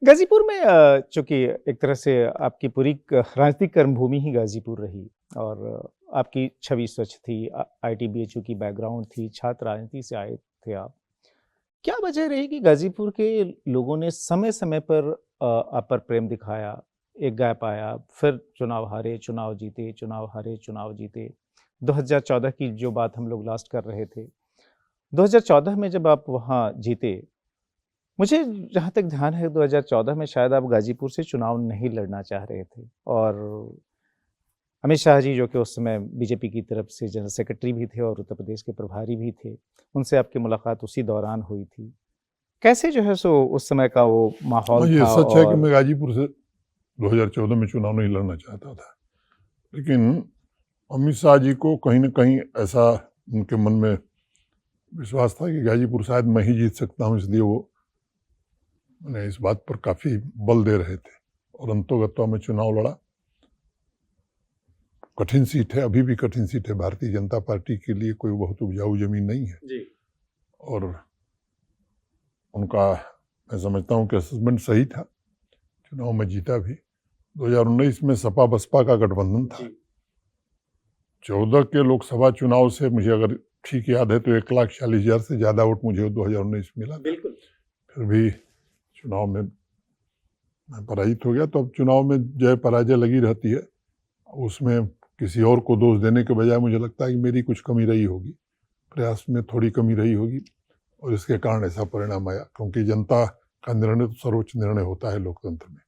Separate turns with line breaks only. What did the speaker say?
गाज़ीपुर में चूँकि एक तरह से आपकी पूरी क राजनीतिक कर्मभूमि ही गाज़ीपुर रही और आपकी छवि स्वच्छ थी। आईटीबीएचयू की बैकग्राउंड थी, छात्र राजनीति से आए थे आप। क्या वजह रही कि गाज़ीपुर के लोगों ने समय-समय पर आप पर प्रेम दिखाया, एक गैप आया, फिर चुनाव हारे, चुनाव जीते, चुनाव हारे, चुनाव जीते। 2014 की जो बात हम लोग लास्ट कर रहे थे। 2014 में जब आप वहाँ जीते, मुझे जहाँ तक ध्यान है 2014 में शायद आप गाज़ीपुर से चुनाव नहीं लड़ना चाह रहे थे और अमित शाह जी जो कि उस समय बीजेपी की तरफ से जनरल सेक्रेटरी भी थे और उत्तर प्रदेश के प्रभारी भी थे, उनसे आपकी मुलाकात उसी दौरान हुई थी। कैसे जो है सो उस समय का वो
हाँ,
माहौल
ये
था
सच है कि
और
मैं गाजीपुर से 2014 में चुनाव नहीं लड़ना चाहता था, लेकिन अमित शाह जी को कहीं न कहीं ऐसा उनके मन में विश्वास था कि गाजीपुर शायद मैं ही जीत सकता हूँ, इसलिए वो मैंने इस बात पर काफ़ी बल दे रहे थे और अंतोगत्वा में चुनाव लड़ा। कठिन सीट है, अभी भी कठिन सीट है। भारतीय जनता पार्टी के लिए कोई बहुत उपजाऊ ज़मीन नहीं है
जी।
और उनका मैं समझता हूँ कि असेसमेंट सही था। चुनाव में जीता भी। 2019 में सपा बसपा का गठबंधन था। 14 के लोकसभा चुनाव से मुझे अगर ठीक याद है तो 1,40,000 से ज़्यादा वोट मुझे 2019 में मिला था।
बिल्कुल।
फिर भी चुनाव में मैं पराजित हो गया। तो अब चुनाव में जय पराजय लगी रहती है, उसमें किसी और को दोष देने के बजाय मुझे लगता है कि मेरी कुछ कमी रही होगी, प्रयास में थोड़ी कमी रही होगी और इसके कारण ऐसा परिणाम आया, क्योंकि जनता का निर्णय तो सर्वोच्च निर्णय होता है लोकतंत्र में।